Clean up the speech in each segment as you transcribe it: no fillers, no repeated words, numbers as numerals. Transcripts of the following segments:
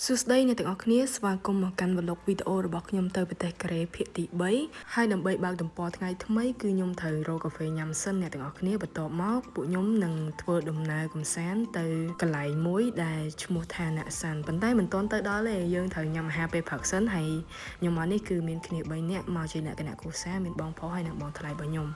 សួស្តីអ្នកទាំងអស់គ្នាស្វាគមន៍មកកាន់វឡុកវីដេអូរបស់ខ្ញុំទៅប្រទេសកូរ៉េភាគទី3ហើយដើម្បីបើកទំព័រថ្ងៃថ្មីគឺខ្ញុំត្រូវរកកាហ្វេញ៉ាំសិនអ្នកទាំងអស់គ្នាបន្ទាប់មកពួកខ្ញុំនឹងធ្វើដំណើរកម្សាន្តទៅកន្លែងមួយដែលឈ្មោះថាអ្នកសាន់ប៉ុន្តែមិនទាន់ទៅដល់ទេយើងត្រូវញ៉ាំអាហារពេលព្រឹកសិនហើយខ្ញុំមកនេះគឺមានគ្នា3នាក់មកជាលក្ខណៈគ្រួសារមានបងប្រុសហើយនិងបងថ្លៃរបស់ខ្ញុំ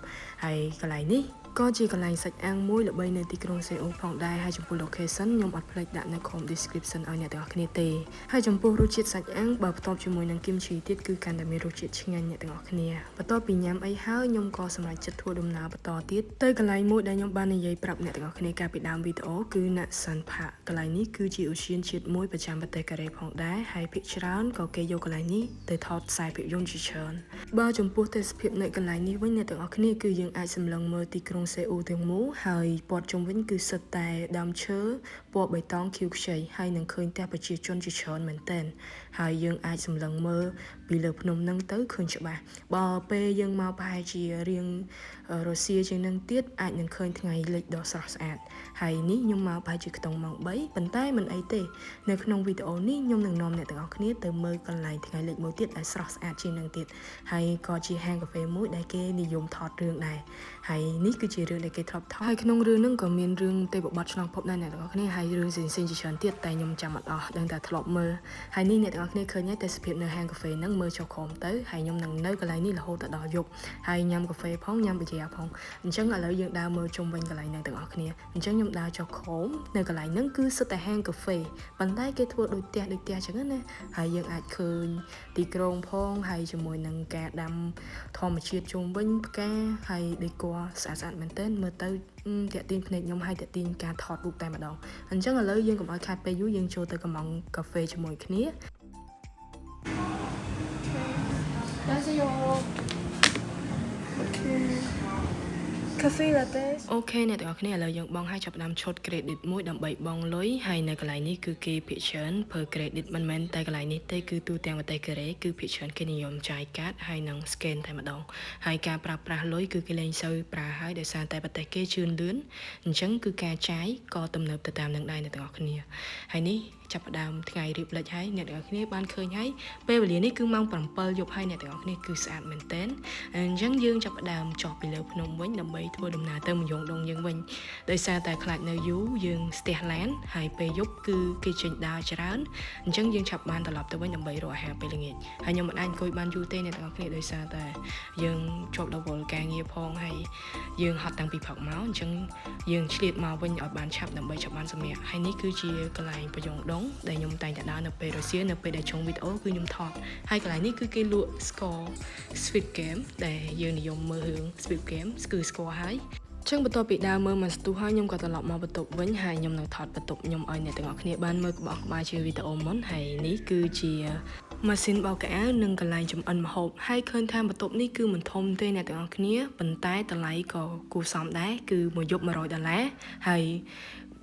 ហើយកន្លែងនេះក៏ជាកន្លែងសាច់អាំងមួយល្បីនៅទីក្រុងសេអ៊ូលផងដែរហើយចំពោះ location ខ្ញុំអត់ភ្លេចដាក់នៅ comment description ឲ្យអ្នកទាំងអស់គ្នាទេហើយចំពោះរសជាតិសាច់អាំងបើបន្ទាប់ជាមួយនឹងគីមជីទៀតគឺកាន់តែមានរសជាតិឆ្ងាញ់អ្នកទាំងអស់គ្នាបន្ទាប់ពីញ៉ាំអីហើយខ្ញុំក៏សម្រេចចិត្តធ្វើដំណើរបន្តទៀតទៅកន្លែងមួយដែលខ្ញុំបាននិយាយប្រាប់អ្នកទាំងអស់គ្នាកាលពីដើមវីដេអូគឺ Nasan Park កន្លែងនេះគឺជាឧទ្យានជាតិមួយប្រចាំប្រទេសកូរ៉េផងដែរហើយភាគច្រើនក៏គេយកកន្លែងនេះទៅថតខ្សែភាពយន្តជាច្រើនបើចំពោះទេសភាពនៅកន្លែងនេះវិញអ្នកទាំងអស់គ្នាគឺយើងអាចសម្លឹងមើលទីក្រុងសេអ៊ូលទាំងមូលហើយព័ទ្ធជុំវិញគឺសិតតែដើមឈើពណ៌បៃតងខៀវខ្ចីហើយនឹងឃើញផ្ទះប្រជាជនជាច្រើនមែនទែនហើយយើងអាចសម្លឹងមើលពីលើភ្នំនឹងទៅឃើញច្បាស់បើពេលយើងមកប្រហែលជារៀងរសៀលជាងនឹងទៀតអាចនឹងឃើញថ្ងៃលិចដ៏ស្រស់ស្អាតហើយនេះខ្ញុំមកប្រហែលជាខ្ទង់ម៉ោង3ប៉ុន្តែមិនអីទេនៅក្នុងវីដេអូនេះខ្ញុំនឹងនាំអ្នកទាំងអស់គ្នាទៅមើលកន្លែងថ្ងៃលិចមួយទៀតដែលស្រស់ស្អាតជាងនឹងទៀតហើយក៏ជាហាងកាហ្វេមួយដែលគេនិយមថតរឿងដែរហើយនេះគឺជារឿងដែលគេធ្លាប់ថតហើយក្នុងរឿងហ្នឹងក៏មានរឿងទេវបុត្រឆ្លងភពដែរអ្នកទាំងអស់គ្នាហើយរឿងផ្សេងៗជាច្រើនទៀតតែខ្ញុំចាំអត់អស់ដឹងតែធ្លាប់មើលហើយនេះអ្នកទាំងអស់គ្នាឃើញហើយទេសភាពនៅហាងកាហ្វេហ្នឹងមើលចុះក្រោមទៅហើយខ្ញុំនឹងនៅកន្លែងនេះរហូតដល់យប់ហើយញ៉ាំកាហ្វេផងញ៉ាំប៊ីយ៉ាផងអញ្ចឹងឥឡូវយើងដើរមើលជុំវិញកន្លែងហ្នឹងទាំងអស់គ្នាអញ្ចឹងខ្ញុំដើរចុះក្រោមនៅកន្លែងហ្នឹងគឺសិតតែហាងកាហ្វេប៉ុន្តែគេធ្វើដូចផ្ទះអញ្ចឹងណាហើយយើងអាចឃើញទីក្រុងផងហើយជាមួយនឹងការដាំធម្មជាតិជុំវិញផ្កាហើយដេគ័រស្អាតមែនទែនមើលទៅតាក់ទាញភ្នែកខ្ញុំហើយតាក់ទាញការថតរូបតែម្ដងអញ្ចឹងឥឡូវយើងកុំឲ្យខាតពេលយូរយើងចូលទៅកំងកាហ្វេជាមួយគ្នាCafe latte អូខេអ្នកទាំងអស់គ្នាឥឡូវយើងបងឲ្យចាប់ផ្ដើមឈុត credit មួយដើម្បីបងលុយហើយនៅកន្លែងនេះគឺគេភាគច្រើនប្រើ credit មិនមែនតែកន្លែងនេះទេគឺទូទាំងប្រទេសកូរ៉េគឺភាគច្រើនគេនិយមចាយកាតហើយនឹង scan តែម្ដងហើយការប្រើប្រាស់លុយគឺគេលែងសូវប្រើហើយដោយសារតែប្រទេសគេជឿនលឿនអញ្ចឹងគឺការចាយក៏ទំនើបទៅតាមនឹងដែរអ្នកទាំងអស់គ្នាហើយនេះចាប់ផ្ដើមថ្ងៃរៀបលិចហើយអ្នកទាំងអស់គ្នាបានឃើញហើយពេលវេលានេះគឺម៉ោង7យប់ហើយអ្នកទាំងអស់គ្នាគឺស្អាតមែនទែនអញ្ចឹងយើងចាប់ផ្ដើមចុះពីលើភ្នំវិញដើម្បីធ្វើដំណើរទៅមយងដងយើងវិញដោយសារតែខ្លាចនៅយូរយើងស្ទះឡានហើយពេលយប់គឺគេចេញដើរច្រើនអញ្ចឹងយើងចាប់បានត្រឡប់ទៅវិញដើម្បីរកអាហារពេលល្ងាចហើយខ្ញុំមិនអាចអង្គុយបានយូរទេអ្នកទាំងអស់គ្នាដោយសារតែយើងជាប់រវល់ការងារផងហើយយើងហត់តាំងពីព្រឹកមកអញ្ចឹងយើងឆ្លៀតមកវិញឲ្យបានឆាប់ដើម្បីចាប់បានសម្រាប់ហើយនេះគឺជាកន្លែងប្រយងដងដែលខ្ញុំតែងតែដើរនៅពេលរសៀលនៅពេលដែលចុងវីដេអូគឺខ្ញុំថតហើយកន្លែងនេះគឺគេលក់ស្ករ Squid Game ដែលយើងនិយមមើលរឿង Squid Game គឺស្គាល់ហើយចឹងបន្ទាប់ពីដើរមើលមកស្ទុះហើយខ្ញុំក៏ត្រឡប់មកបន្ទប់វិញហើយខ្ញុំនឹងថតបន្ទប់ខ្ញុំឲ្យអ្នកទាំងអស់គ្នាបានមើលក្បោះក្បាយជាវីដេអូមុនហើយនេះគឺជាម៉ាស៊ីនបោកកៅអៅនិងកន្លែងចម្អិនម្ហូបហើយឃើញថាបន្ទប់នេះគឺមិនធំទេអ្នកទាំងអស់គ្នាប៉ុន្តែតម្លៃក៏គួរសមដែរគឺមួយយប់$100ហើយ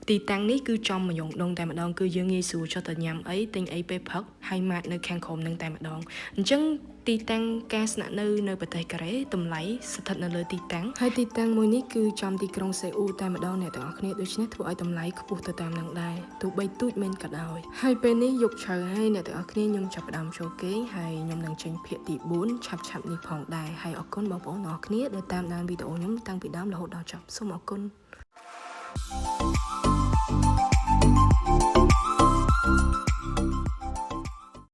ទីតាំងនេះគឺចំមយងដងតែម្ដងគឺយើងងាយស្រួលចុះទៅញ៉ាំអីទិញអីពេលព្រឹកហើយម៉ាតនៅខាងក្រោមនឹងតែម្ដងអញ្ចឹងទីតាំងការស្នាក់នៅប្រទេសកូរ៉េតម្លៃស្ថិតនៅលើទីតាំងហើយទីតាំងមួយនេះគឺចំទីក្រុងសេអ៊ូលតែម្ដងអ្នកទាំងអស់គ្នាដូច្នេះធ្វើឲ្យតម្លៃខ្ពស់ទៅតាមនឹងដែរទោះបីទូចមែនក៏ដោយហើយពេលនេះយប់ជ្រៅហើយអ្នកទាំងអស់គ្នាខ្ញុំចាប់ផ្ដើមចូលគេងហើយខ្ញុំនឹងចេញភាគទី4ឆាប់នេះផងដែរហើយអរគុណបងប្អូនទាំងអស់គ្នាដែលតាមដានវីដេអូខ្ញុំតាំងពីដើមរហូតដល់ចប់សូមអរគុណ